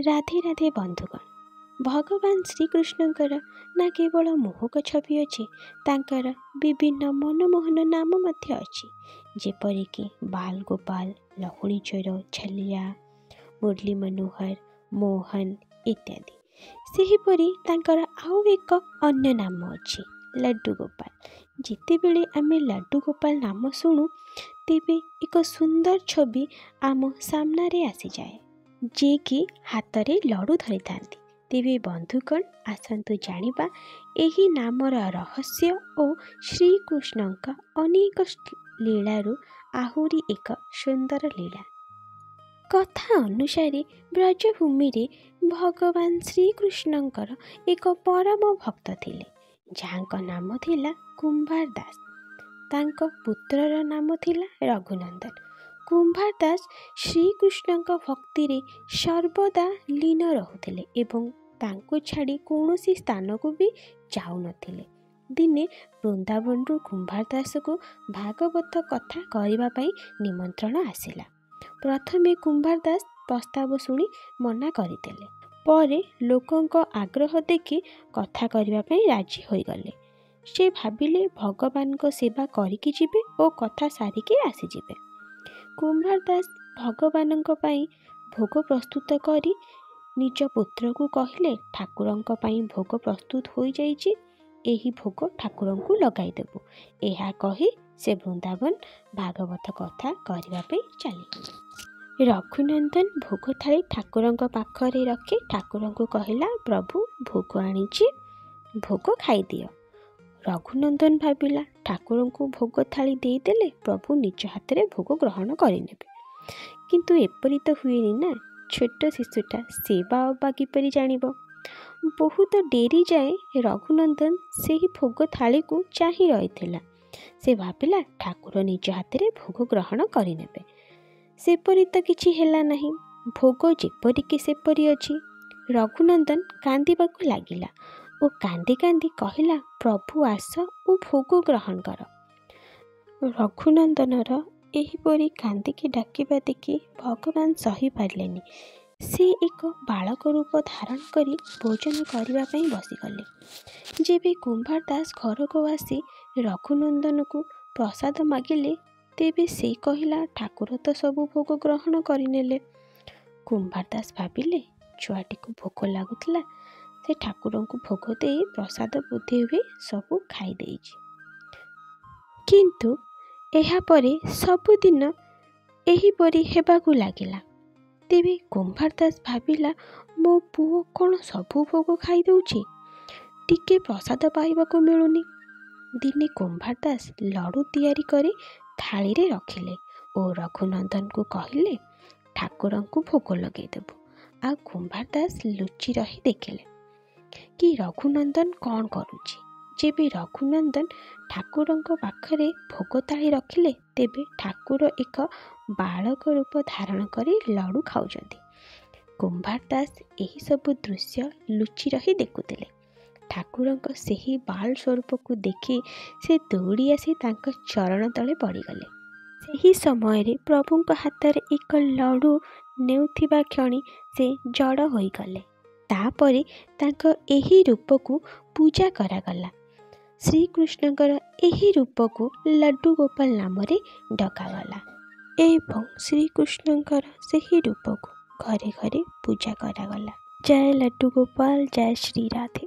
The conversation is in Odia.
ରାଧେ ରାଧେ ବନ୍ଧୁଗଣ। ଭଗବାନ ଶ୍ରୀକୃଷ୍ଣଙ୍କର ନା କେବଳ ମୋହକ ଛବି ଅଛି, ତାଙ୍କର ବିଭିନ୍ନ ମନମୋହନ ନାମ ମଧ୍ୟ ଅଛି, ଯେପରିକି ବାଲ ଗୋପାଳ, ଲହୁଣୀ ଚୋର, ଛଲିଆ, ମୁରଲି ମନୋହର, ମୋହନ ଇତ୍ୟାଦି। ସେହିପରି ତାଙ୍କର ଆଉ ଏକ ଅନ୍ୟ ନାମ ଅଛି, ଲଡ୍ଡୁ ଗୋପାଳ। ଯେତେବେଳେ ଆମେ ଲଡ୍ଡୁ ଗୋପାଳ ନାମ ଶୁଣୁ, ତେବେ ଏକ ସୁନ୍ଦର ଛବି ଆମ ସାମ୍ନାରେ ଆସିଯାଏ, ଯିଏକି ହାତରେ ଲଡ଼ୁ ଧରିଥାନ୍ତି। ତେବେ ବନ୍ଧୁଗଣ, ଆସନ୍ତୁ ଜାଣିବା ଏହି ନାମର ରହସ୍ୟ ଓ ଶ୍ରୀକୃଷ୍ଣଙ୍କ ଅନେକ ଲୀଳାରୁ ଆହୁରି ଏକ ସୁନ୍ଦର ଲୀଳା। କଥା ଅନୁସାରେ ବ୍ରଜଭୂମିରେ ଭଗବାନ ଶ୍ରୀକୃଷ୍ଣଙ୍କର ଏକ ପରମ ଭକ୍ତ ଥିଲେ, ଯାହାଙ୍କ ନାମ ଥିଲା କୁମ୍ଭାର ଦାସ। ତାଙ୍କ ପୁତ୍ରର ନାମ ଥିଲା ରଘୁନନ୍ଦନ। କୁମ୍ଭାର ଦାସ ଶ୍ରୀକୃଷ୍ଣଙ୍କ ଭକ୍ତିରେ ସର୍ବଦା ଲୀନ ରହୁଥିଲେ ଏବଂ ତାଙ୍କୁ ଛାଡ଼ି କୌଣସି ସ୍ଥାନକୁ ବି ଯାଉନଥିଲେ। ଦିନେ ବୃନ୍ଦାବନରୁ କୁମ୍ଭାର ଦାସକୁ ଭାଗବତ କଥା କରିବା ପାଇଁ ନିମନ୍ତ୍ରଣ ଆସିଲା। ପ୍ରଥମେ କୁମ୍ଭାର ଦାସ ପ୍ରସ୍ତାବ ଶୁଣି ମନା କରିଦେଲେ, ପରେ ଲୋକଙ୍କ ଆଗ୍ରହ ଦେଖି କଥା କରିବା ପାଇଁ ରାଜି ହୋଇଗଲେ। ସେ ଭାବିଲେ ଭଗବାନଙ୍କ ସେବା କରିକି ଯିବେ ଓ କଥା ସାରିକି ଆସିଯିବେ। କୁମ୍ଭାର ଦାସ ଭଗବାନଙ୍କ ପାଇଁ ଭୋଗ ପ୍ରସ୍ତୁତ କରି ନିଜ ପୁତ୍ରକୁ କହିଲେ, ଠାକୁରଙ୍କ ପାଇଁ ଭୋଗ ପ୍ରସ୍ତୁତ ହୋଇଯାଇଛି, ଏହି ଭୋଗ ଠାକୁରଙ୍କୁ ଲଗାଇଦେବୁ। ଏହା କହି ସେ ବୃନ୍ଦାବନ ଭାଗବତ କଥା କରିବା ପାଇଁ ଚାଲିଗଲେ। ରଘୁନନ୍ଦନ ଭୋଗ ଥାଳି ଠାକୁରଙ୍କ ପାଖରେ ରଖି ଠାକୁରଙ୍କୁ କହିଲା, ପ୍ରଭୁ ଭୋଗ ଆଣିଛି, ଭୋଗ ଖାଇଦିଅ। ରଘୁନନ୍ଦନ ଭାବିଲା, ଠାକୁରଙ୍କୁ ଭୋଗ ଥାଳି ଦେଇଦେଲେ ପ୍ରଭୁ ନିଜ ହାତରେ ଭୋଗ ଗ୍ରହଣ କରିନେବେ। କିନ୍ତୁ ଏପରି ତ ହୁଏନି ନା, ଛୋଟ ଶିଶୁଟା ସେବା ଅବା କିପରି ଜାଣିବ? ବହୁତ ଡେରି ଯାଏ ରଘୁନନ୍ଦନ ସେହି ଭୋଗ ଥାଳିକୁ ଚାହିଁ ରହିଥିଲା। ସେ ଭାବିଲା ଠାକୁର ନିଜ ହାତରେ ଭୋଗ ଗ୍ରହଣ କରିନେବେ। ସେପରି ତ କିଛି ହେଲା ନାହିଁ। ଭୋଗ ଯେପରିକି ସେପରି ଅଛି। ରଘୁନନ୍ଦନ କାନ୍ଦିବାକୁ ଲାଗିଲା ଓ କାନ୍ଦି କାନ୍ଦି କହିଲା, ପ୍ରଭୁ ଆସ ଓ ଭୋଗ ଗ୍ରହଣ କର। ରଘୁନନ୍ଦନର ଏହିପରି କାନ୍ଦିକି ଡାକିବା ଦେଖି ଭଗବାନ ସହିପାରିଲେନି। ସେ ଏକ ବାଳକ ରୂପ ଧାରଣ କରି ଭୋଜନ କରିବା ପାଇଁ ବସିଗଲେ। ଯେବେ କୁମ୍ଭାର ଦାସ ଘରକୁ ଆସି ରଘୁନନ୍ଦନକୁ ପ୍ରସାଦ ମାଗିଲେ, ତେବେ ସେ କହିଲା, ଠାକୁର ତ ସବୁ ଭୋଗ ଗ୍ରହଣ କରିନେଲେ। କୁମ୍ଭାର ଦାସ ଭାବିଲେ, ଛୁଆଟିକୁ ଭୋକ ଲାଗୁଥିଲା, ସେ ଠାକୁରଙ୍କୁ ଭୋଗ ଦେଇ ପ୍ରସାଦ ବୋଧେ ହୁଏ ସବୁ ଖାଇଦେଇଛି। କିନ୍ତୁ ଏହାପରେ ସବୁଦିନ ଏହିପରି ହେବାକୁ ଲାଗିଲା। ତେବେ କୁମ୍ଭାର ଦାସ ଭାବିଲା, ମୋ ପୁଅ କ'ଣ ସବୁ ଭୋଗ ଖାଇଦେଉଛି? ଟିକେ ପ୍ରସାଦ ପାଇବାକୁ ମିଳୁନି। ଦିନେ କୁମ୍ଭାର ଦାସ ଲଡ଼ୁ ତିଆରି କରି ଥାଳିରେ ରଖିଲେ ଓ ରଘୁନନ୍ଦନକୁ କହିଲେ, ଠାକୁରଙ୍କୁ ଭୋଗ ଲଗାଇଦେବୁ। ଆଉ କୁମ୍ଭାର ଦାସ ଲୁଚି ରହି ଦେଖିଲେ କି ରଘୁନନ୍ଦନ କ'ଣ କରୁଛି। ଯେବେ ରଘୁନନ୍ଦନ ଠାକୁରଙ୍କ ପାଖରେ ଭୋଗ ଥାଳି ରଖିଲେ, ତେବେ ଠାକୁର ଏକ ବାଳକ ରୂପ ଧାରଣ କରି ଲଡ଼ୁ ଖାଉଛନ୍ତି। କୁମ୍ଭାର ଦାସ ଏହିସବୁ ଦୃଶ୍ୟ ଲୁଚି ରହି ଦେଖୁଥିଲେ। ଠାକୁରଙ୍କ ସେହି ବାଳ ସ୍ୱରୂପକୁ ଦେଖି ସେ ଦୌଡ଼ି ଆସି ତାଙ୍କ ଚରଣ ତଳେ ପଡ଼ିଗଲେ। ସେହି ସମୟରେ ପ୍ରଭୁଙ୍କ ହାତରେ ଏକ ଲଡ଼ୁ ନେଉଥିବା କ୍ଷଣି ସେ ଜଡ଼ ହୋଇଗଲେ। ତାପରେ ତାଙ୍କ ଏହି ରୂପକୁ ପୂଜା କରାଗଲା। ଶ୍ରୀକୃଷ୍ଣଙ୍କର ଏହି ରୂପକୁ ଲଡ୍ଡୁ ଗୋପାଳ ନାମରେ ଡକାଗଲା ଏବଂ ଶ୍ରୀକୃଷ୍ଣଙ୍କର ସେହି ରୂପକୁ ଘରେ ଘରେ ପୂଜା କରାଗଲା। ଜୟ ଲଡ୍ଡୁ ଗୋପାଳ, ଜୟ ଶ୍ରୀ ରାଧେ।